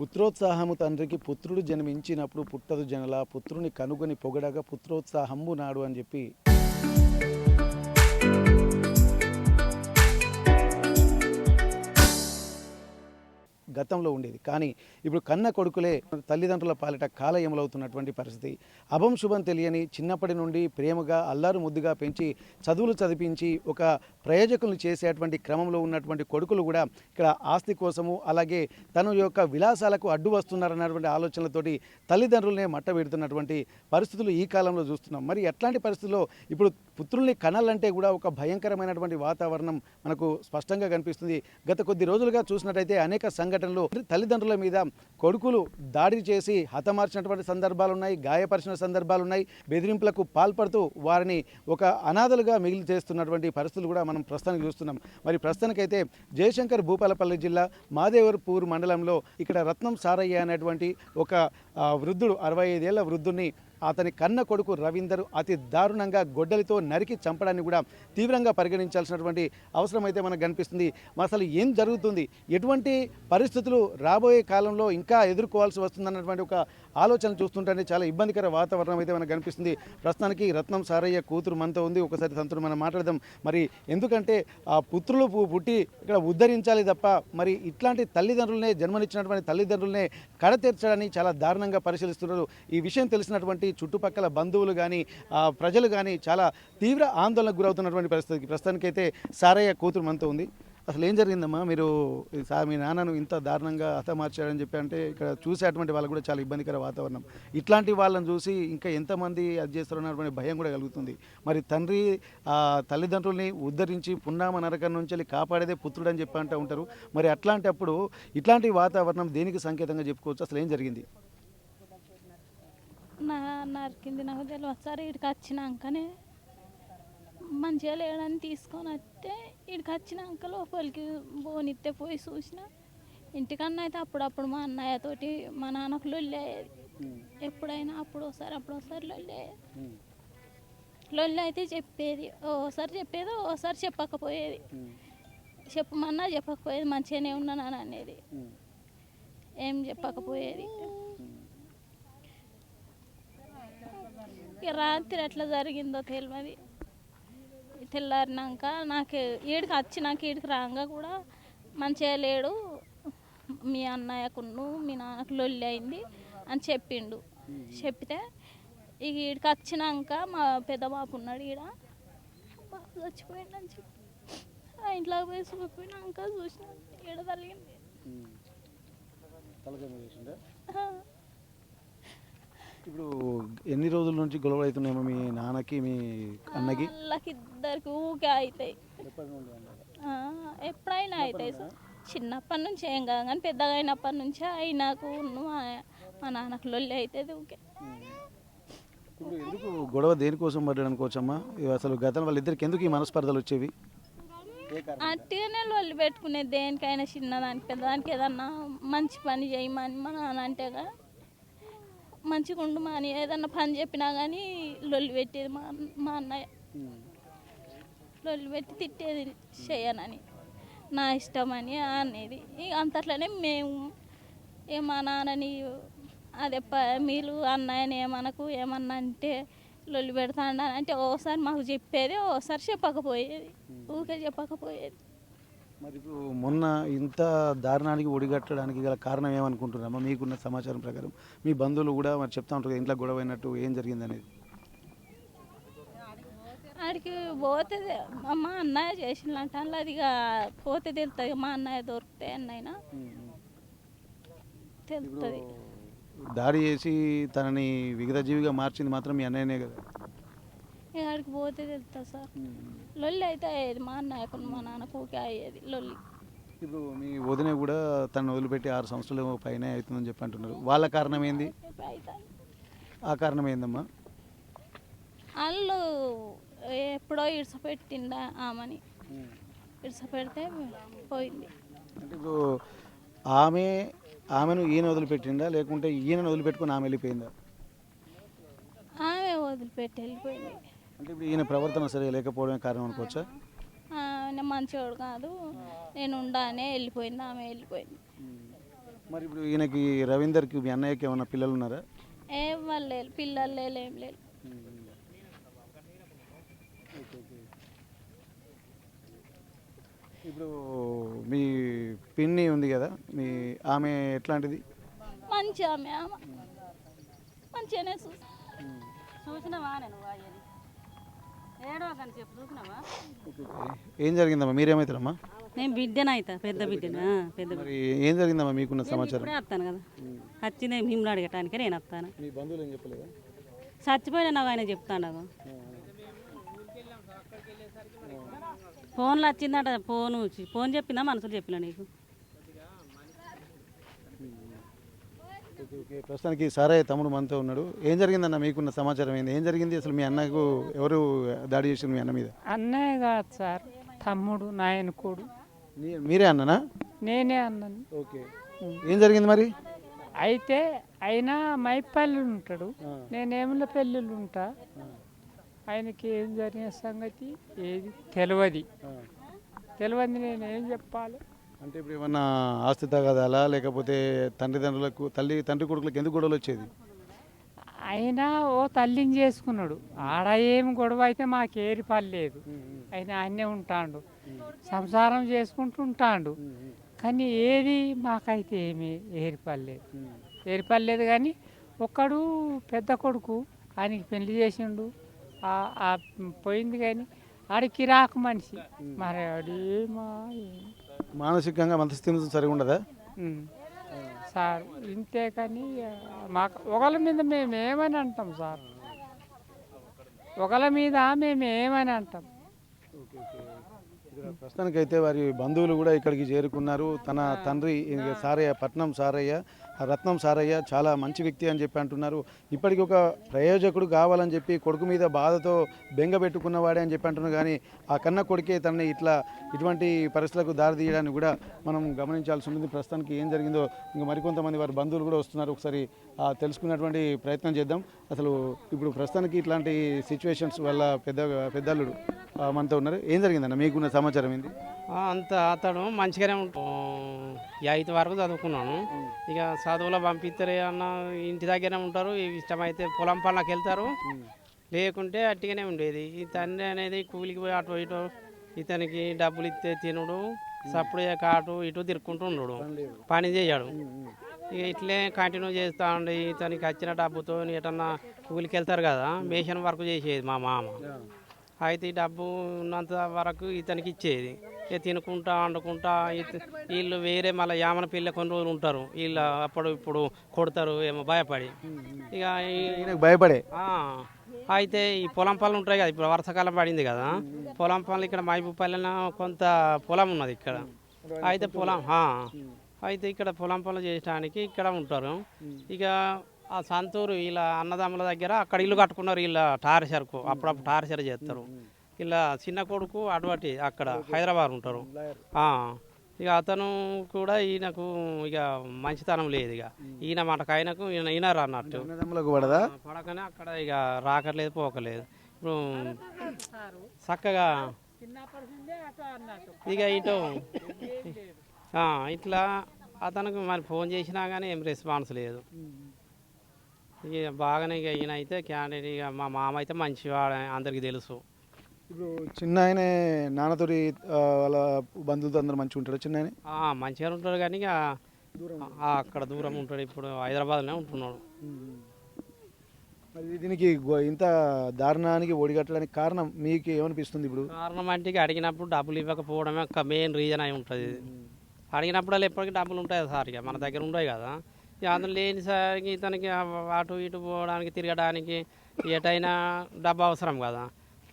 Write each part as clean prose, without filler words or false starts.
పుత్రోత్సాహము తండ్రికి పుత్రుడు జన్మించినప్పుడు పుట్టదు జనల పుత్రుని కనుగొని పొగడగా పుత్రోత్సాహంబు నాడు అని చెప్పి గతంలో ఉండేది. కానీ ఇప్పుడు కన్న కొడుకులే తల్లిదండ్రుల పాలిట కాలయములవుతున్నటువంటి పరిస్థితి. అభం శుభం తెలియని చిన్నప్పటి నుండి ప్రేమగా అల్లారు ముద్దుగా పెంచి చదువులు చదివించి ఒక ప్రయోజకులను చేసేటువంటి క్రమంలో ఉన్నటువంటి కొడుకులు కూడా ఇక్కడ ఆస్తి కోసము అలాగే తన యొక్క విలాసాలకు అడ్డు వస్తున్నారన్నటువంటి ఆలోచనలతోటి తల్లిదండ్రులనే మట్టబెడుతున్నటువంటి పరిస్థితులు ఈ కాలంలో చూస్తున్నాం. మరి ఎట్లాంటి పరిస్థితుల్లో ఇప్పుడు పుత్రుల్ని కనాలంటే కూడా ఒక భయంకరమైనటువంటి వాతావరణం మనకు స్పష్టంగా కనిపిస్తుంది. గత కొద్ది రోజులుగా చూసినట్టయితే అనేక సంఘటనలు తల్లిదండ్రుల మీద కొడుకులు దాడి చేసి హతమార్చినటువంటి సందర్భాలు ఉన్నాయి, గాయపరిచిన సందర్భాలు ఉన్నాయి, బెదిరింపులకు పాల్పడుతూ వారిని ఒక అనాథలుగా మిగిలి చేస్తున్నటువంటి పరిస్థితులు కూడా మనం ప్రస్తుతానికి చూస్తున్నాం. మరి ప్రస్తుతానికైతే జయశంకర్ భూపాలపల్లి జిల్లా మాదేవర్పూర్ మండలంలో ఇక్కడ రత్నం సారయ్య అనేటువంటి ఒక వృద్ధుడు 65 ఏళ్ల వృద్ధుడిని అతని కన్న కొడుకు రవీందర్ అతి దారుణంగా గొడ్డలితో నరికి చంపడాన్ని కూడా తీవ్రంగా పరిగణించాల్సినటువంటి అవసరం అయితే మనకు కనిపిస్తుంది. అసలు ఏం జరుగుతుంది, ఎటువంటి పరిస్థితులు రాబోయే కాలంలో ఇంకా ఎదుర్కోవాల్సి వస్తుందన్నటువంటి ఒక ఆలోచన చూస్తుంటే చాలా ఇబ్బందికర వాతావరణం అయితే మనకు కనిపిస్తుంది. ప్రస్తుతానికి రత్నం సారయ్య కూతురు మనతో ఉంది. ఒకసారి తనతో మనం మాట్లాడదాం. మరి ఎందుకంటే ఆ పుత్రులు పుట్టి ఇక్కడ ఉద్ధరించాలి తప్ప మరి ఇట్లాంటి తల్లిదండ్రులనే జన్మనిచ్చినటువంటి తల్లిదండ్రులనే కడతీర్చడాన్ని చాలా దారుణంగా పరిశీలిస్తున్నారు. ఈ విషయం తెలిసినటువంటి చుట్టుపక్కల బంధువులు కానీ ప్రజలు కానీ చాలా తీవ్ర ఆందోళనకు గురవుతున్నటువంటి పరిస్థితికి ప్రస్తుతానికైతే సారయ్య కూతురు మనతో ఉంది. అసలు ఏం జరిగిందమ్మా? మీరు మీ నాన్నను ఇంత దారుణంగా హతమార్చారని చెప్పి అంటే ఇక్కడ చూసేటువంటి వాళ్ళకు కూడా చాలా ఇబ్బందికర వాతావరణం. ఇట్లాంటి వాళ్ళని చూసి ఇంకా ఎంతమంది అది చేస్తారన్నటువంటి భయం కూడా కలుగుతుంది. మరి తండ్రి తల్లిదండ్రుల్ని ఉద్ధరించి పున్నామ నరకం నుంచి కాపాడేదే పుత్రుడు అని చెప్పి అంటూ ఉంటారు. మరి అట్లాంటప్పుడు ఇట్లాంటి వాతావరణం దేనికి సంకేతంగా చెప్పుకోవచ్చు? అసలు ఏం జరిగింది? నరికింది నాకు తెలియదు సార్. ఇక్కడికి వచ్చినాకనే మంచిగా లేడని తీసుకొని వస్తే ఇక్కడికి వచ్చినాక లోపలికి బోనిస్తే పోయి చూసిన. ఇంటికన్నా అయితే అప్పుడప్పుడు మా అన్నయ్యతోటి మా నాన్నకు లొల్లి అయ్యేది. ఎప్పుడైనా అప్పుడోసారి లొల్లి అయ్యేది. లొల్లి అయితే చెప్పేది, ఓసారి చెప్పేది, ఓసారి చెప్పకపోయేది. చెప్పమన్నా చెప్పకపోయేది, మంచిగానే ఉన్నాను అనేది ఏం చెప్పకపోయేది. రాత్రి ఎట్లా జరిగిందో తెలియదు. తెల్లారినాక నాకు ఈడికి వచ్చినాక ఈడికి రాగా కూడా మంచిగా లేడు, మీ అన్నయ్యకును మీ నాన్నకు లొల్లి అయింది అని చెప్పిండు. చెప్తే ఇక ఈడికి వచ్చినాక మా పెద్ద బాబు ఉన్నాడు, ఈడ బాబు చచ్చిపోయిండు అని చెప్పి ఇంట్లోకి పోయి చూపినాక చూసిన ఈడ తగిలింది. ఇప్పుడు ఎన్ని రోజుల నుంచి గొడవలు అవుతున్నాయేమో మీ నాన్నకి మీ అన్నకి? వాళ్ళకి ఇద్దరికి ఊకే అవుతాయి, ఎప్పుడైనా అవుతాయి సార్. చిన్నప్పటి నుంచి ఏం కాదు కానీ పెద్దగా అయినప్పటి నుంచి అయినాకు మా నాన్నకు లొల్లి అవుతుంది ఊకే. ఇప్పుడు ఎందుకు గొడవ దేనికోసం పడ్డాడు అనుకోవచ్చమ్మా? అసలు గతం వాళ్ళిద్దరికి ఎందుకు ఈ మనస్పర్ధలు వచ్చేవి? అట్టిగానే లొల్లి పెట్టుకునేది దేనికైనా, చిన్నదానికి పెద్దదానికి. ఏదన్నా మంచి పని చేయమని మా నాన్న అంటేగా మంచిగా ఉండు మా అని ఏదన్నా పని చెప్పినా కానీ లొల్లి పెట్టేది మా అన్నయ్య. లొల్లి పెట్టి తిట్టేది చేయనని, నా ఇష్టం అని అనేది. ఇక అంతట్లోనే మేము మా నాన్నని అదే మీరు అన్నయ్యని ఏమన్నా అంటే లొల్లి పెడతాండ అంటే ఓసారి మాకు చెప్పేది, ఓసారి చెప్పకపోయేది, ఊకే చెప్పకపోయేది. మరి ఇప్పుడు మొన్న ఇంత దారుణానికి ఒడిగట్టడానికి గల కారణం ఏమనుకుంటున్నామా? మీకున్న సమాచారం ప్రకారం మీ బంధువులు కూడా మరి చెప్తా ఉంటారు ఇంట్లో గొడవ అయినట్టు, ఏం జరిగింది అనేది? ఆడికి పోతే మా అన్నయ్య చేసినట్టు అది ఇక పోతే తెలుస్తుంది. మా అన్నయ్య దొరికితే అన్నైనా తెలుస్తుంది. దాడి చేసి తనని విగతజీవిగా మార్చింది మాత్రం మీ అన్నయ్యనే కదా? ఇక ఆడికి పోతే తెలుస్తుంది సార్. లొల్లి అయితే అయ్యేది మా అన్నయ్యకు మా నాన్నకు ఊకే అయ్యేది లొల్లి. ఇప్పుడు మీ వదిన కూడా తను వదిలిపెట్టి 6 సంవత్సరాలు పైన అవుతుందని చెప్పి అంటున్నారు. వాళ్ళ కారణం ఏంది? ఆ కారణం ఏందమ్మా? వాళ్ళు ఎప్పుడో ఇడిసపెట్టిండ ఆమెని, ఇడిసపెడితే పోయింది. అంటే ఇప్పుడు ఆమెను ఈయన వదిలిపెట్టిందా లేకుంటే ఈయనను వదిలిపెట్టుకుని ఆమె వెళ్ళిపోయిందా? ఆమె వదిలిపెట్టి వెళ్ళిపోయింది. అంటే ఇప్పుడు ఈయన ప్రవర్తన సరిగా లేకపోవడమే కారణం అనుకోవచ్చా? మంచివాడు కాదు, నేను ఉండానే వెళ్ళిపోయింది, ఆమె వెళ్ళిపోయింది. మరి ఇప్పుడు ఈయనకి రవీందర్కి మీ అన్నయ్యకి ఏమైనా పిల్లలు ఉన్నారా? ఏం వాళ్ళు లేరు, పిల్లలు లేరు, ఏం లేరు. ఇప్పుడు మీ పిన్ని ఉంది కదా, ఆమె ఎట్లాంటిది? మంచి ఆమె మంచిగానే చూసినావా నేను అయ్యేది ఏడో కానీ చెప్పు చూసినావా? ఏం జరిగిందమ్మా? మీరేమవుతారమ్మా? నేను బిడ్డను అవుతా, పెద్ద బిడ్డను. పెద్ద మరి ఏం జరిగిందమ్మా మీకున్న సమాచారం? ఇప్పుడే వస్తాను కదా, వచ్చింది భీములు అడగటానికి నేను వస్తాను. మీ బంధువులు ఏం చెప్పలేదా? చచ్చిపోయినా నాకు ఆయన చెప్తాను. ఫోన్లో వచ్చిందట, ఫోన్ చెప్పిందా మనసులు చెప్పినా నీకు? ప్రస్తుతానికి సారయ్య తమ్ముడు మనతో ఉన్నాడు. ఏం జరిగిందన్న మీకున్న సమాచారం ఏంది? ఏం జరిగింది అసలు? మీ అన్నకు ఎవరు దాడి చేసింది మీ అన్న మీద? అన్నయ్య కాదు సార్, తమ్ముడు నాయనకుడు. మీరే అన్ననా? నేనే అన్నాను. ఓకే, ఏం జరిగింది మరి? అయితే అయినా మైపల్లి ఉంటాడు, నేనేమిలో పెళ్ళిళ్ళు ఉంటా. ఆయనకి ఏం జరిగిన సంగతి ఏది తెలియదు. నేనేం చెప్పాలి? అంటే ఇప్పుడు ఏమన్నా ఆస్తి తగాదాలా, లేకపోతే తండ్రిదండ్రులకు తండ్రి కొడుకులకు ఎందుకు గొడవలు వచ్చేది? అయినా ఓ తల్లిని చేసుకున్నాడు. ఆడ ఏం గొడవ అయితే మాకేరి పర్లేదు. ఆయన ఆయనే ఉంటాడు, సంసారం చేసుకుంటుంటాడు. కానీ ఏది మాకైతే ఏమి ఏర్పడలేదు. కానీ ఒక్కడు పెద్ద కొడుకు ఆయనకి పెళ్లి చేసిండు, పోయింది. కానీ ఆడికి రాకు మనిషి, మరి ఆడేమా మానసికంగా మనస్థితి సరిగా ఉండదా సార్? ఇంతే. కానీ మాకు ఒకళ్ళ మీద మేము ఏమని అంటాం సార్? ఒకళ్ళ మీద మేము ఏమని అంటాం? ప్రస్తుతానికైతే వారి బంధువులు కూడా ఇక్కడికి చేరుకున్నారు. తన తండ్రి సారయ్య, పట్నం సారయ్య, రత్నం సారయ్య చాలా మంచి వ్యక్తి అని చెప్పి అంటున్నారు. ఇప్పటికి ఒక ప్రయోజకుడు కావాలని చెప్పి కొడుకు మీద బాధతో బెంగ పెట్టుకున్నవాడే అని చెప్పి అంటున్నారు. కానీ ఆ కన్న కొడుకే తనని ఇటువంటి పరిస్థితులకు దారి తీయడానికి కూడా మనం గమనించాల్సి ఉంటుంది. ప్రస్తుతానికి ఏం జరిగిందో ఇంకా మరికొంతమంది వారి బంధువులు కూడా వస్తున్నారు. ఒకసారి తెలుసుకున్నటువంటి ప్రయత్నం చేద్దాం. అసలు ఇప్పుడు ప్రస్తుతానికి ఇట్లాంటి సిచ్యువేషన్స్ వల్ల పెద్దల్లుడు మనతో ఉన్నారు. ఏం జరిగిందన్న మీకున్న సమాచారం ఏంటి? అంత అతడు మంచిగానే ఉంటాడు. 8th వరకు చదువుకున్నాను. ఇక చదువులో పంపిస్తారు అన్న, ఇంటి దగ్గరనే ఉంటారు. ఇష్టమైతే పొలం పనులకు వెళ్తారు, లేకుంటే అట్టిగానే ఉండేది. ఈ తండ్రి అనేది కూలికి పోయి అటు ఇటు ఇతనికి డబ్బులు ఇస్తే తినుడు, సప్పుడు అటు ఇటు తిరుక్కుంటూ ఉండడు, పని చేయడు. ఇక ఇట్లే కంటిన్యూ చేస్తూ ఉండి ఇతనికి వచ్చిన డబ్బుతో ఎటన్నా కూలికి వెళ్తారు కదా, మేషన్ వర్క్ చేసేది మా మామ. అయితే ఈ డబ్బు ఉన్నంత వరకు ఇతనికి ఇచ్చేది. ఇక తినుకుంటా వండుకుంటా వీళ్ళు వేరే మళ్ళీ యామన పిల్ల కొన్ని రోజులు ఉంటారు. వీళ్ళు అప్పుడు ఇప్పుడు కొడతారు ఏమో భయపడి. ఇక భయపడే అయితే ఈ పొలం పనులు ఉంటాయి కదా, ఇప్పుడు వర్షాకాలం పడింది కదా, పొలం పనులు ఇక్కడ మైబూపల్లిన కొంత పొలం ఉన్నది ఇక్కడ. అయితే అయితే ఇక్కడ పొలం పనులు చేయడానికి ఇక్కడ ఉంటారు. ఇక ఆ సంతూరు వీళ్ళ అన్నదమ్ముల దగ్గర అక్కడ ఇల్లు కట్టుకున్నారు. వీళ్ళ టార్చర్కు అప్పుడప్పుడు టార్చర్ చేస్తారు. ఇలా చిన్న కొడుకు అటువంటి అక్కడ హైదరాబాద్ ఉంటారు. ఇక అతను కూడా ఈయనకు ఇక మంచితనం లేదు. ఇక ఈయన మటకు ఆయనకు ఈయనరు అన్నట్టు పడకనే అక్కడ ఇక రాకలేదు పోకలేదు. ఇప్పుడు చక్కగా ఇక ఇటు ఇట్లా అతనికి మరి ఫోన్ చేసినా కానీ ఏం రెస్పాన్స్ లేదు. ఇక బాగానే ఇక ఈయన అయితే క్యాండిడేట్. ఇక మా మామ అయితే మంచివాడు, అందరికీ తెలుసు. ఇప్పుడు చిన్న ఆయనే నాన్నతోటి వాళ్ళ బంధువులతో అందరూ మంచిగా ఉంటాడు. చిన్న ఆయన మంచిగా ఉంటాడు, కానీ ఇక అక్కడ దూరం ఉంటాడు. ఇప్పుడు హైదరాబాద్లోనే ఉంటున్నాడు. మరి దీనికి ఇంత దారుణానికి ఒడిగట్టడానికి కారణం మీకు ఏమనిపిస్తుంది? ఇప్పుడు కారణం అంటే అడిగినప్పుడు డబ్బులు ఇవ్వకపోవడమే ఒక మెయిన్ రీజన్ అయి ఉంటుంది. అడిగినప్పుడు ఎప్పటికీ డబ్బులు ఉంటాయి సార్, ఇక మన దగ్గర ఉంటాయి కదా. ఇక అందులో లేనిసరికి ఇతనికి అటు ఇటు పోవడానికి తిరగడానికి ఎటైనా డబ్బు అవసరం కదా.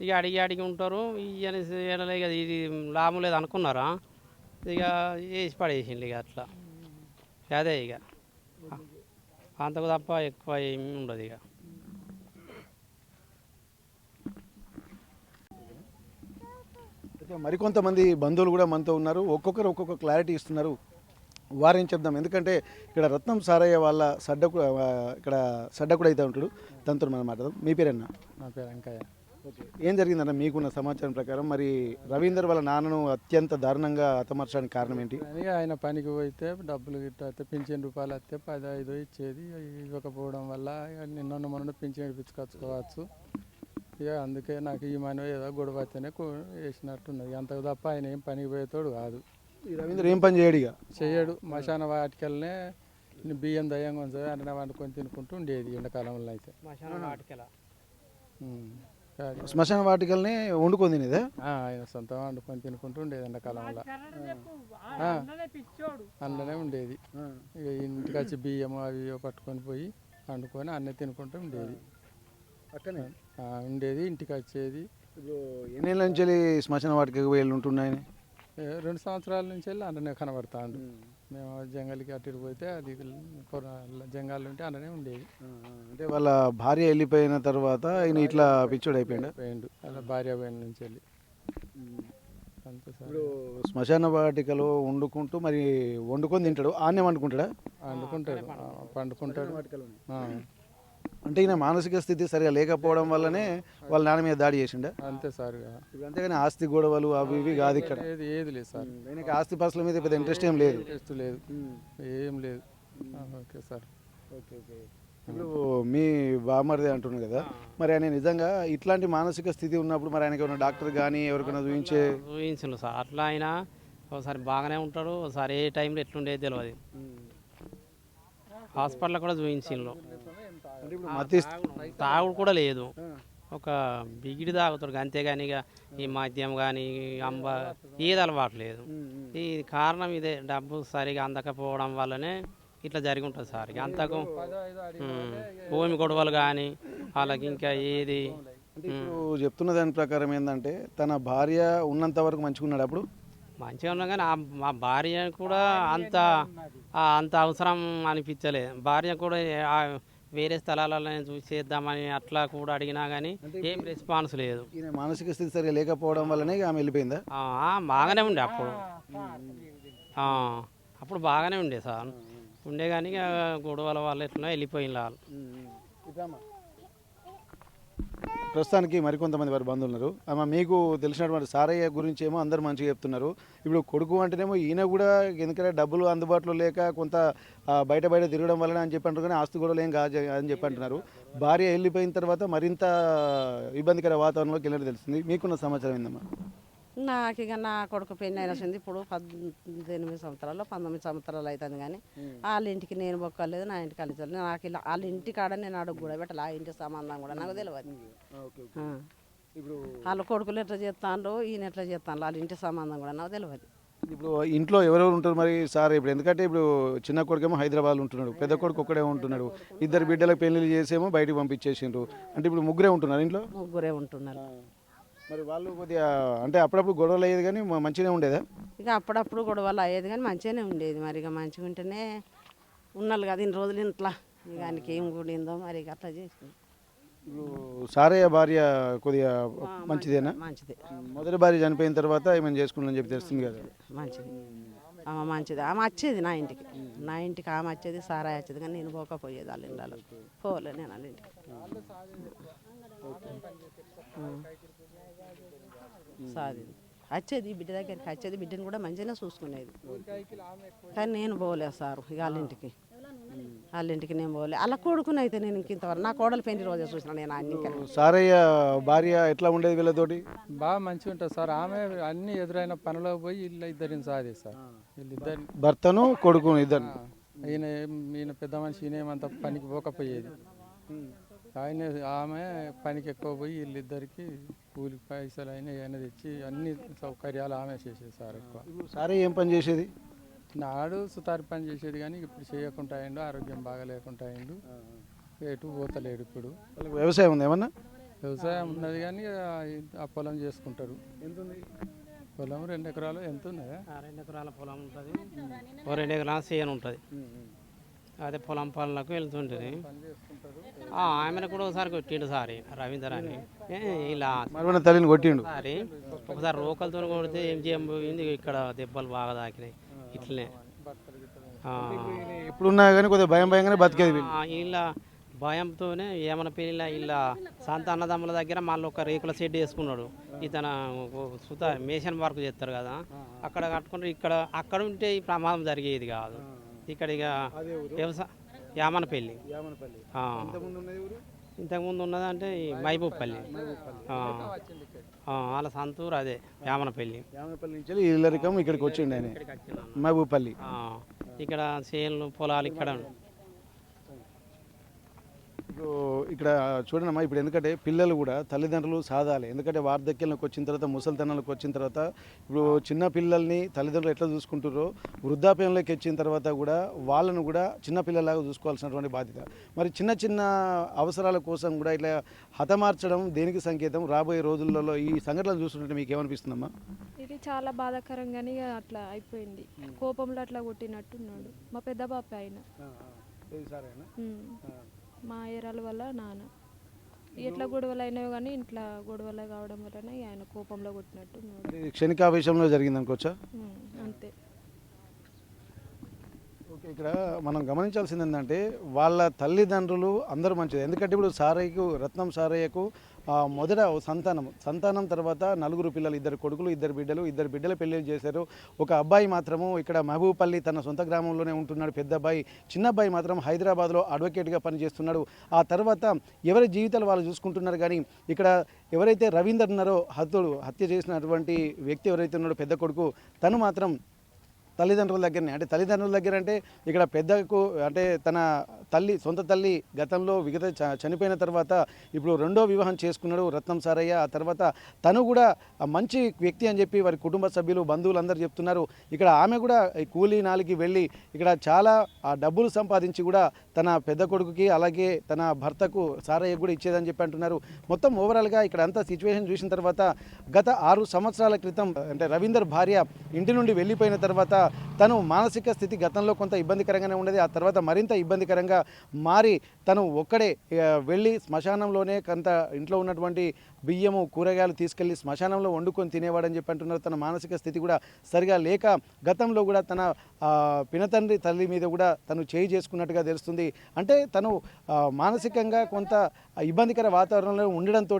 ఇక అడిగి ఉంటారు. ఇవన్నీ ఇక ఇది లాభం లేదు అనుకున్నారా, ఇక వేసి పడేసిండు. ఇక అట్లా అదే ఇక అంతకు తప్ప ఎక్కువ ఏమి ఉండదు. ఇక మరికొంతమంది బంధువులు కూడా మనతో ఉన్నారు. ఒక్కొక్కరు ఒక్కొక్క క్లారిటీ ఇస్తున్నారు. వారేం చెప్దాం, ఎందుకంటే ఇక్కడ రత్నం సారయ్య వాళ్ళ సడ్డకుడు అయితే ఉంటాడు. దాంతో మనం మాట్లాడదాం. మీ పేరన్నా? నా పేరు వెంకయ్య. ఓకే. ఏం జరిగిందన్న మీకున్న సమాచారం ప్రకారం? మరి రవీందర్ వాళ్ళ నాన్నను అత్యంత దారుణంగా హతమార్చడానికి కారణం ఏంటి? అని ఆయన పనికి పోతే డబ్బులు గిట్ట అయితే పింఛన్ రూపాయలు వస్తే 10-5 ఇచ్చేది, ఇవ్వకపోవడం వల్ల ఇక నిన్న మొన్న పింఛన్ ఇప్పించుకోవచ్చు. ఇక అందుకే నాకు ఈ మనీ ఏదో గొడవ అయితేనే వేసినట్టున్నది, అంతకు తప్ప ఆయన ఏం పనికి పోయేతోడు కాదు. ఈ రవీందర్ ఏం పని చేయడు ఇక? చెయ్యడు. మశాన వాటికెళ్ళనే బియ్యం దయ్యంగా ఉంచదు, అన్న వండుకొని తినుకుంటూ ఉండేది ఎండాకాలంలో అయితే. ఉమ్. అది. శ్మశాన వాటికల్ని వండుకొని తినేదా? ఆయన సొంతం వండుకొని తినుకుంటూ ఉండేది ఎండాకాలంలో. అందులోనే ఉండేది. ఇక ఇంటికి వచ్చి బియ్యం అవి ఇవి పట్టుకొని పోయి వండుకొని అన్నీ తినుకుంటూ ఉండేది. అక్కనే ఉండేది, ఇంటికి వచ్చేది. ఇప్పుడు ఎన్నేళ్ళ నుంచి వెళ్ళి శ్మశాన వాటికి వెళ్ళి ఉంటున్నాయని? 2 సంవత్సరాల నుంచి వెళ్ళి అందులోనే కనబడతాడు. మేము జంగల్కి అటు ఇటు పోతే అది జంగాలు ఉంటే అందులోనే ఉండేది. అంటే వాళ్ళ భార్య వెళ్ళిపోయిన తర్వాత ఆయన ఇట్లా పిచ్చోడు అయిపోయాడు. పోయిండు అలా భార్య పోయిన నుంచి వెళ్ళి. అంతే సార్. ఇప్పుడు శ్మశాన వాటికలో వండుకుంటూ మరి వండుకొని తింటాడు, ఆన్నే వండుకుంటాడా? వండుకుంటాడు, పండుకుంటాడు. అంటే ఈయన మానసిక స్థితి సరిగా లేకపోవడం వల్లనే వాళ్ళ నాన్న మీద దాడి చేసిండా? అంతే సార్. ఇప్పుడు అంతేగాని ఆస్తి గొడవలు అవి ఇవి కాదు ఇక్కడ. ఏది లేదు సార్. ఆయనకి ఆస్తి పాస్తుల మీద పెద్ద ఇంట్రెస్ట్ ఏం లేదు. ఇంట్రెస్ట్ లేదు, ఏం లేదు. Okay sir. Okay okay. ఇప్పుడు మీ బామర్ది అంటున్నారు కదా, మరి ఆయన నిజంగా ఇట్లాంటి మానసిక స్థితి ఉన్నప్పుడు మరి ఆయనకి ఏమైనా డాక్టర్ కానీ ఎవరికైనా చూపించండు సార్. అట్లా ఆయన ఒకసారి బాగానే ఉంటాడు, ఒకసారి ఏ టైంలో ఎట్లుండేది తెలియదు. హాస్పిటల్ కూడా చూపించిండ్రు. అంటే ఇప్పుడు మధ్య తాగుడు కూడా లేదు, ఒక బిగిడి తాగుతాడు అంతేగాని ఇక ఈ మద్యం కానీ అంబ ఏది అలవాటు లేదు. ఈ కారణం ఇదే, డబ్బు సరిగా అందకపోవడం వల్లనే ఇట్లా జరిగి ఉంటుంది సార్. ఇక అంతకు భూమి గొడవలు కానీ వాళ్ళకి ఇంకా ఏది. అంటే ఇప్పుడు చెప్తున్న దాని ప్రకారం ఏంటంటే తన భార్య ఉన్నంత వరకు మంచిగున్నాడు, అప్పుడు మంచిగా ఉన్నాం కానీ మా భార్య కూడా అంత అవసరం అనిపించలేదు. భార్య కూడా వేరే స్థలాలలో చూసేద్దామని అట్లా కూడా అడిగినా కానీ ఏం రెస్పాన్స్ లేదు. ఈయన మానసిక స్థితి సరిగా లేకపోవడం వల్లనే ఆమె వెళ్ళిపోయిందా? బాగానే ఉండే అప్పుడు బాగానే ఉండే సార్. ఉండే కానీ గొడవల వాళ్ళు ఎట్లా వెళ్ళిపోయిన వాళ్ళు. ప్రస్తుతానికి మరికొంతమంది వారి బంధువులు ఉన్నారు. అమ్మ, మీకు తెలిసినటువంటి సారయ్య గురించి ఏమో అందరు మంచిగా చెప్తున్నారు. ఇప్పుడు కొడుకు అంటేనేమో ఈయన కూడా ఎందుకంటే డబ్బులు అందుబాటులో లేక కొంత బయట తిరగడం వలన అని చెప్పి అంటారు, కానీ ఆస్తి గొడవలు ఏం కాదు అని చెప్పి అంటున్నారు. భార్య వెళ్ళిపోయిన తర్వాత మరింత ఇబ్బందికర వాతావరణంలోకి వెళ్ళినట్టు తెలిసింది. మీకున్న సమాచారం ఏందమ్మా? నాకు ఇక నా కొడుకు పెళ్ళి అయిన వచ్చింది ఇప్పుడు 18 సంవత్సరాలు 19 సంవత్సరాలు అవుతుంది. కానీ వాళ్ళ ఇంటికి నేను బొక్కలేదు, నా ఇంటికి కలిసి నాకు ఇలా వాళ్ళ ఇంటి కాడ నేను అడుగు కూడా పెట్టాలి, ఆ ఇంటి సంబంధం కూడా నాకు తెలియదు. ఇప్పుడు వాళ్ళ కొడుకులు ఎట్లా చేస్తాను, ఈయన ఎట్లా చేస్తాను, వాళ్ళ ఇంటి సంబంధం కూడా నాకు తెలియదు. ఇప్పుడు ఇంట్లో ఎవరెవరు ఉంటారు మరి సార్? ఇప్పుడు ఎందుకంటే ఇప్పుడు చిన్న కొడుకేమో హైదరాబాద్లో ఉంటున్నాడు, పెద్ద కొడుకు ఒక్కడే ఉంటున్నాడు, 2 బిడ్డలకు పెళ్లిళ్ళు చేసేమో బయటకు పంపించేసిండ్రు. అంటే ఇప్పుడు ముగ్గురే ఉంటున్నారు ఇంట్లో? ముగ్గురే ఉంటున్నారు. మరి వాళ్ళు కొద్దిగా అంటే అప్పుడప్పుడు గొడవలు అయ్యేది కానీ మంచిగానే ఉండేదా? ఇక అప్పుడప్పుడు గొడవలు అయ్యేది కానీ మంచిగానే ఉండేది. మరి ఇక మంచిగా ఉంటేనే ఉన్నాళ్ళు కదా ఇన్ని రోజులు ఇంట్లో, ఇక ఆయనకి ఏం కూడిందో మరి ఇక అట్లా చేసింది. ఇప్పుడు సారయ్య భార్య కొద్దిగా మంచిదేనా? మంచిదే. మొదటి భార్య చనిపోయిన తర్వాత ఏమైనా చేసుకుందని చెప్పి తెలుస్తుంది కదా? మంచిది, ఆమె మంచిది. ఆమె వచ్చేది నా ఇంటికి ఆమె వచ్చేది, సారాయి వచ్చేది, కానీ నేను పోకపోయేది వాళ్ళ ఇళ్ళలో. పోలే నేను వాళ్ళ ఇంటికి. సాది వచ్చేది బిడ్డ దగ్గరికి, వచ్చేది బిడ్డను కూడా మంచిగానే చూసుకునేది, కానీ నేను పోలే సారు ఇక వాళ్ళ ఇంటికి నేను పోలే. అలా కొడుకుని అయితే నేను ఇంతవరకు నా కోడలు పెళ్లి రోజే చూసిన నేను అన్ని. సారయ్య భార్య ఎట్లా ఉండేది వీళ్ళతోటి? బాగా మంచిగా ఉంటుంది సార్. ఆమె అన్ని ఎదురైన పనిలోకి పోయి ఇద్దరిని సాది సార్. వీళ్ళిద్దరిని భర్తను కొడుకును ఇద్దరు. ఈయన పెద్ద మనిషి, ఈయన ఏమంత పనికి పోకపోయేది. ఆమె పనికి ఎక్కువ పోయి వీళ్ళిద్దరికి కూలి పైసలు అయినా ఏమైనా తెచ్చి అన్ని సౌకర్యాలు ఆమె చేసేది సార్. ఎక్కువ సారయ్య ఏం పని చేసేది? నాడు సుతారి పని చేసేది, కానీ ఇప్పుడు చేయకుండా అయిండు, ఆరోగ్యం బాగా లేకుండా అయిండు, ఎటు పోతలేడు. ఇప్పుడు వ్యవసాయం ఉంది ఏమన్నా? వ్యవసాయం ఉన్నది కానీ ఆ పొలం చేసుకుంటారు. పొలం 2 ఎకరాలు ఎంత ఉన్నదా? 2 ఎకరాల పొలం ఉంటుంది, 2 ఎకరాల చేయను ఉంటుంది. అదే పొలం పనులకు వెళ్తుంటుంది. ఆమెను కూడా ఒకసారి కొట్టిండు సారి రవీందర్ అని. ఇలా తల్లిని కొట్టిండు సారి. ఒకసారి రోకలతో కొడితే ఏం చేయబోయింది, ఇక్కడ దెబ్బలు బాగా తాకినాయి. ఇట్లనే ఇప్పుడున్నా కానీ కొద్దిగా భయంగానే బతికేది. ఇలా భయంతోనే ఏమైనా పెళ్ళిలా ఇలా సంత అన్నదమ్ముల దగ్గర మళ్ళీ ఒక రేకుల షెడ్ వేసుకున్నాడు. ఇతను సుత మేషన్ వర్క్ చేస్తారు కదా, అక్కడ కట్టుకుంటారు. అక్కడ ఉంటే ఈ ప్రమాదం జరిగేది కాదు. ఇక్కడ ఇక వ్యవసాయ యామనపల్లి ఇంతకుముందు ఉన్నదంటే ఈ మహబూబ్పల్లి, వాళ్ళ సంతూరు అదే యామనపల్లి. నుంచి ఇల్లరికం ఇక్కడికి వచ్చిండు ఆయన మహబూబ్పల్లి. ఇక్కడ చేనులు పొలాలు ఇక్కడ. ఇప్పుడు ఇక్కడ చూడనమ్మా, ఇప్పుడు ఎందుకంటే పిల్లలు కూడా తల్లిదండ్రులు సాధాలి. ఎందుకంటే వార్ధక్యంలోకి వచ్చిన తర్వాత, ముసలితనంలోకి వచ్చిన తర్వాత, ఇప్పుడు చిన్న పిల్లల్ని తల్లిదండ్రులు ఎట్లా చూసుకుంటారో వృద్ధాప్యంలోకి వచ్చిన తర్వాత కూడా వాళ్ళను కూడా చిన్న పిల్లలాగా చూసుకోవాల్సినటువంటి బాధ్యత. మరి చిన్న చిన్న అవసరాల కోసం కూడా ఇట్లా హతమార్చడం దేనికి సంకేతం? రాబోయే రోజులలో ఈ సంఘటనలు చూస్తుంటే మీకు ఏమనిపిస్తుందమ్మా? ఇది చాలా బాధాకరంగానే అట్లా అయిపోయింది. కోపంలో అట్లా కొట్టినట్టున్నాడు మా పెద్ద బాప ఆయన. మా ఏరాల వల్ల నాన్న ఎట్లా గొడవలు అయినాయో కానీ ఇంట్లో గొడవలు కావడం వలన ఆయన కోపంలో కొట్టినట్టున్నాడు. క్షణికావేశంలో జరిగింది అనుకోవచ్చా? అంతే. ఓకే, ఇక్కడ మనం గమనించాల్సింది ఏంటంటే వాళ్ళ తల్లిదండ్రులు అందరూ మంచిది. ఎందుకంటే ఇప్పుడు సారయ్యకు, రత్నం సారయ్యకు మొదట సంతానం తర్వాత 4 పిల్లలు, 2 కొడుకులు, 2 బిడ్డలు, 2 బిడ్డల పెళ్ళిళ్ళు చేశారు. ఒక అబ్బాయి మాత్రము ఇక్కడ మహబూబ్పల్లి తన సొంత గ్రామంలోనే ఉంటున్నాడు. పెద్ద అబ్బాయి, చిన్న అబ్బాయి మాత్రం హైదరాబాద్లో అడ్వకేట్గా పనిచేస్తున్నాడు. ఆ తర్వాత ఎవరి జీవితాలు వాళ్ళు చూసుకుంటున్నారు. కానీ ఇక్కడ ఎవరైతే రవీందర్ ఉన్నారో, హత్య చేసినటువంటి వ్యక్తి ఎవరైతే ఉన్నాడో పెద్ద కొడుకు, తను మాత్రం తల్లిదండ్రుల దగ్గరనే, అంటే తల్లిదండ్రుల దగ్గర అంటే ఇక్కడ పెద్దకు అంటే తన సొంత తల్లి గతంలో చనిపోయిన తర్వాత ఇప్పుడు 2వ వివాహం చేసుకున్నాడు రత్నం సారయ్య. ఆ తర్వాత తను కూడా మంచి వ్యక్తి అని చెప్పి వారి కుటుంబ సభ్యులు, బంధువులు అందరూ చెప్తున్నారు. ఇక్కడ ఆమె కూడా కూలీ నాలికి వెళ్ళి ఇక్కడ చాలా డబ్బులు సంపాదించి కూడా తన పెద్ద కొడుకుకి అలాగే తన భర్తకు సారయ్య కూడా ఇచ్చేదని చెప్పి అంటున్నారు. మొత్తం ఓవరాల్గా ఇక్కడ అంతా సిచ్యువేషన్ చూసిన తర్వాత గత 6 సంవత్సరాల క్రితం అంటే రవీందర్ భార్య ఇంటి నుండి వెళ్ళిపోయిన తర్వాత తను మానసిక స్థితి గతంలో కొంత ఇబ్బందికరంగానే ఉండేది. ఆ తర్వాత మరింత ఇబ్బందికరంగా మారి తను ఒక్కడే వెళ్ళి శ్మశానంలోనే కొంత ఇంట్లో ఉన్నటువంటి బియ్యము, కూరగాయలు తీసుకెళ్లి శ్మశానంలో వండుకొని తినేవాడని చెప్పి అంటున్నారు. తన మానసిక స్థితి కూడా సరిగా లేక గతంలో కూడా తన పినతండ్రి తల్లి మీద కూడా తను చేయి చేసుకున్నట్టుగా తెలుస్తుంది. అంటే తను మానసికంగా కొంత ఇబ్బందికర వాతావరణంలో ఉండడంతో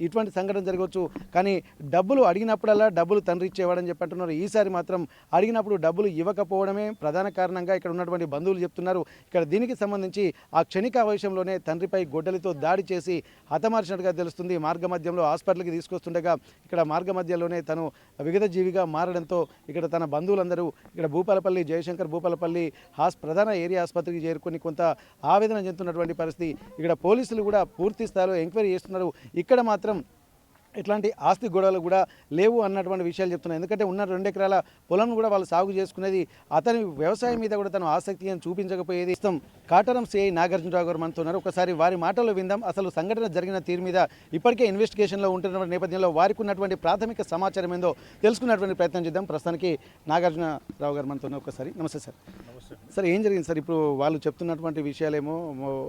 ఇటువంటి సంఘటన జరగవచ్చు. కానీ డబ్బులు అడిగినప్పుడల్లా డబ్బులు తండ్రి ఇచ్చేవాడని చెప్పి అంటున్నారు. ఈసారి మాత్రం అడిగినప్పుడు డబ్బులు ఇవ్వకపోవడమే ప్రధాన కారణంగా ఇక్కడ ఉన్నటువంటి బంధువులు చెప్తున్నారు. ఇక్కడ దీనికి సంబంధించి ఆ క్షణికావేశంలోనే తండ్రిపై గొడ్డలితో దాడి చేసి హతమార్చినట్టుగా తెలుస్తుంది. మార్గ మధ్యంలో హాస్పిటల్కి తీసుకొస్తుండగా ఇక్కడ మార్గ మధ్యలోనే తను విగత జీవిగా మారడంతో ఇక్కడ తన బంధువులందరూ ఇక్కడ భూపాలపల్లి, జయశంకర్ భూపాలపల్లి ప్రధాన ఏరియా ఆసుపత్రికి చేరుకొని కొంత ఆవేదన చెందుతున్నటువంటి పరిస్థితి. ఇక్కడ పోలీసులు కూడా పూర్తి స్థాయిలో ఎంక్వైరీ చేస్తున్నారు. ఇక్కడ మాత్రం ఇట్లాంటి ఆస్తి గొడవలు కూడా లేవు అన్నటువంటి విషయాలు చెప్తున్నాయి. ఎందుకంటే ఉన్న 2 ఎకరాల పొలం కూడా వాళ్ళు సాగు చేసుకునేది. అతని వ్యవసాయం మీద కూడా తను ఆసక్తి అని చూపించకపోయేది. ఇష్టం కాటరం సిఐ నాగార్జునరావు గారు మనతో ఉన్నారు. ఒకసారి వారి మాటల్లో విందాం. అసలు సంఘటన జరిగిన తీరు మీద ఇప్పటికే ఇన్వెస్టిగేషన్లో ఉంటున్న నేపథ్యంలో వారికి ఉన్నటువంటి ప్రాథమిక సమాచారం ఏందో తెలుసుకున్నటువంటి ప్రయత్నం చేద్దాం. ప్రస్తుతానికి నాగార్జునరావు గారు మనతో ఉన్నారు. ఒకసారి నమస్తే సార్. సార్, ఏం జరిగింది సార్? ఇప్పుడు వాళ్ళు చెప్తున్నటువంటి విషయాలేమో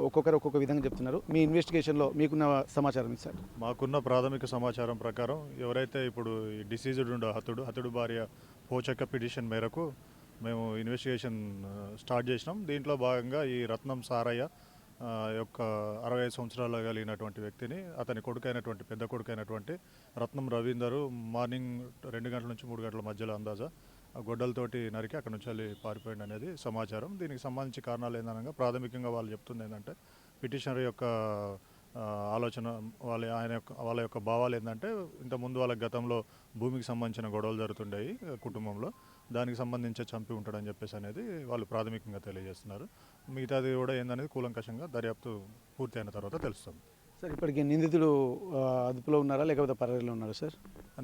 ఒక్కొక్కరు ఒక్కొక్క విధంగా చెప్తున్నారు. మీ ఇన్వెస్టిగేషన్లో మీకున్న సమాచారం ఇది సార్. మాకున్న ప్రాథమిక సమాచారం ప్రకారం ఎవరైతే ఇప్పుడు ఈ డిసీజ్డ్ ఉండో హతుడు భార్య పోచక్క పిటిషన్ మేరకు మేము ఇన్వెస్టిగేషన్ స్టార్ట్ చేసినాం. దీంట్లో భాగంగా ఈ రత్నం సారయ్య యొక్క 65 సంవత్సరాలు కలిగినటువంటి వ్యక్తిని అతని కొడుకైనటువంటి పెద్ద కొడుకైనటువంటి రత్నం రవీందరు మార్నింగ్ 2 గంటల నుంచి 3 గంటల మధ్యలో అందాజా గొడ్డలతోటి నరికి అక్కడ నుంచి వెళ్ళి పారిపోయింది అనేది సమాచారం. దీనికి సంబంధించి కారణాలు ఏందనగా ప్రాథమికంగా వాళ్ళు చెప్తుంది ఏంటంటే పిటిషనర్ యొక్క ఆలోచన వాళ్ళ యొక్క భావాలు ఏంటంటే ఇంతకుముందు వాళ్ళ గతంలో భూమికి సంబంధించిన గొడవలు జరుగుతుండేవి కుటుంబంలో, దానికి సంబంధించి చంపి ఉంటాడని చెప్పేసి అనేది వాళ్ళు ప్రాథమికంగా తెలియజేస్తున్నారు. మిగతాది కూడా ఏందనేది కూలంకషంగా దర్యాప్తు పూర్తి అయిన తర్వాత తెలుస్తుంది. సార్, ఇప్పటికి నిందితుడు అదుపులో ఉన్నారా లేకపోతే పరారీలో ఉన్నారా సార్?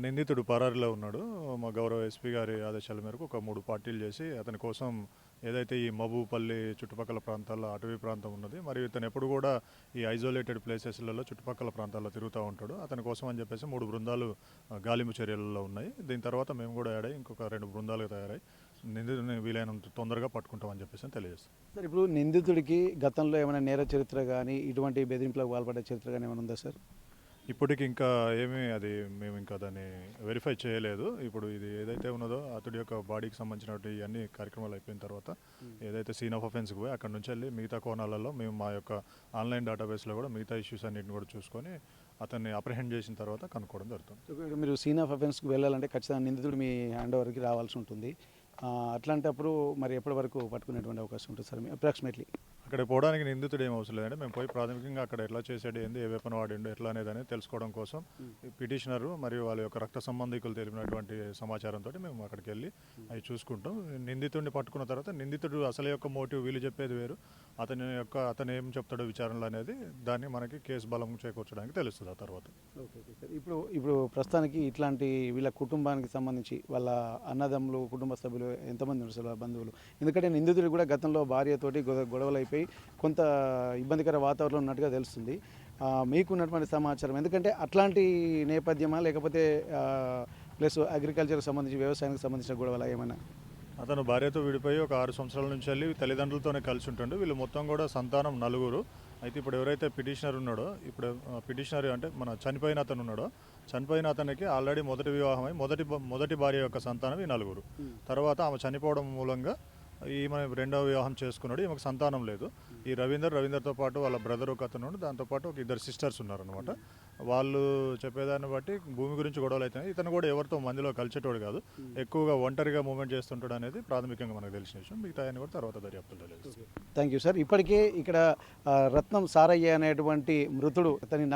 నిందితుడు పరారీలో ఉన్నాడు. మా గౌరవ ఎస్పీ గారి ఆదేశాల మేరకు ఒక 3 పార్టీలు చేసి అతని కోసం ఏదైతే ఈ మహబూబ్పల్లి చుట్టుపక్కల ప్రాంతాల్లో అటవీ ప్రాంతం ఉన్నది, మరియు ఇతను ఎప్పుడు కూడా ఈ ఐసోలేటెడ్ ప్లేసెస్లలో చుట్టుపక్కల ప్రాంతాల్లో తిరుగుతూ ఉంటాడు. అతని కోసం అని చెప్పేసి 3 బృందాలు గాలింపు చర్యలలో ఉన్నాయి. దీని తర్వాత మేము కూడా యాడై ఇంకొక 2 బృందాలు తయారై నిందితుడిని వీలైనంత తొందరగా పట్టుకుంటామని చెప్పేసి తెలియజేస్తాం. సార్, ఇప్పుడు నిందితుడికి గతంలో ఏమైనా నేర చరిత్ర కానీ ఇటువంటి బెదిరింపులకు పాల్పడే చరిత్ర కానీ ఏమైనా ఉందా సార్? ఇప్పటికి ఇంకా ఏమీ అది మేము ఇంకా దాన్ని వెరిఫై చేయలేదు. ఇప్పుడు ఇది ఏదైతే ఉన్నదో అతడి యొక్క బాడీకి సంబంధించినటువంటి అన్ని కార్యక్రమాలు అయిపోయిన తర్వాత ఏదైతే సీన్ ఆఫ్ అఫెన్స్కి పోయి అక్కడ నుంచి వెళ్ళి మిగతా కోణాలలో మేము మా యొక్క ఆన్లైన్ డేటాబేస్లో కూడా మిగతా ఇష్యూస్ అన్నింటిని కూడా చూసుకొని అతన్ని అప్రహెండ్ చేసిన తర్వాత కనుక్కోవడం జరుగుతుంది. ఒకవేళ మీరు సీన్ ఆఫ్ అఫెన్స్కి వెళ్ళాలంటే ఖచ్చితంగా నిందితుడు మీ హ్యాండ్ ఓవర్కి రావాల్సి ఉంటుంది. అట్లాంటప్పుడు మరి ఎప్పటి వరకు పట్టుకునేటువంటి అవకాశం ఉంటుంది సార్ అప్రాక్సిమేట్లీ? అక్కడ పోవడానికి నిందితుడు ఏం అవసరం లేదంటే మేము పోయి ప్రాథమికంగా అక్కడ ఎట్లా చేసాడు, ఏంది, ఏ వెపన్ వాడిండు, ఎట్లా అనేది తెలుసుకోవడం కోసం పిటిషనరు మరియు వాళ్ళ యొక్క రక్త సంబంధికులు తెలిపినటువంటి సమాచారంతో మేము అక్కడికి వెళ్ళి అవి చూసుకుంటాం. నిందితుడిని పట్టుకున్న తర్వాత నిందితుడు అసలు యొక్క మోటివ్ వీళ్ళు చెప్పేది వేరు, అతను ఏం చెప్తాడో విచారణలో అనేది దాన్ని మనకి కేసు బలం చేకూర్చడానికి తెలుస్తుంది ఆ తర్వాత. ఇప్పుడు ప్రస్తుతానికి ఇట్లాంటి వీళ్ళ కుటుంబానికి సంబంధించి వాళ్ళ అన్నదమ్ములు, కుటుంబ సభ్యులు ఎంతమంది ఉన్నారు సార్ బంధువులు? ఎందుకంటే నిందితుడు కూడా గతంలో భార్యతోటి గొడవలు అయిపోయి కొంత ఇబ్బందికర వాతావరణం ఉన్నట్టుగా తెలుస్తుంది. మీకున్నటువంటి సమాచారం, ఎందుకంటే అట్లాంటి నేపథ్యమా లేకపోతే ప్లస్ అగ్రికల్చర్కి సంబంధించి వ్యవసాయానికి సంబంధించిన గొడవలు ఏమైనా? అతను భార్యతో విడిపోయి ఒక 6 సంవత్సరాల నుంచి వెళ్ళి తల్లిదండ్రులతోనే కలిసి ఉంటుండు. వీళ్ళు మొత్తం కూడా సంతానం 4. అయితే ఇప్పుడు ఎవరైతే పిటిషనర్ ఉన్నాడో, ఇప్పుడు పిటిషనర్ అంటే మన చనిపోయిన అతను ఉన్నాడో, చనిపోయిన అతనికి ఆల్రెడీ మొదటి వివాహమై మొదటి భార్య యొక్క సంతానం ఈ 4. తర్వాత ఆమె చనిపోవడం మూలంగా ఈమె రెండవ వివాహం చేసుకున్నాడు. ఈమెకు సంతానం లేదు. ఈ రవీందర్తో పాటు వాళ్ళ బ్రదర్ ఒక అతను, దాంతోపాటు ఒక 2 సిస్టర్స్ ఉన్నారనమాట. వాళ్ళు చెప్పేదాన్ని బట్టి భూమి గురించి గొడవలు అవుతాయి. ఇతను కూడా ఎవరితో మందిలో కలిసేటోడు కాదు, ఎక్కువగా ఒంటరిగా మూవ్మెంట్ చేస్తుంటాడు అనేది ప్రాథమికంగా మనకు తెలిసిన విషయం. మిగతా ఆయన కూడా తర్వాత దర్యాప్తులో తెలుస్తుంది. Thank you sir. ఇప్పటికే ఇక్కడ రత్నం సారయ్య అనేటువంటి మృతుడు అతని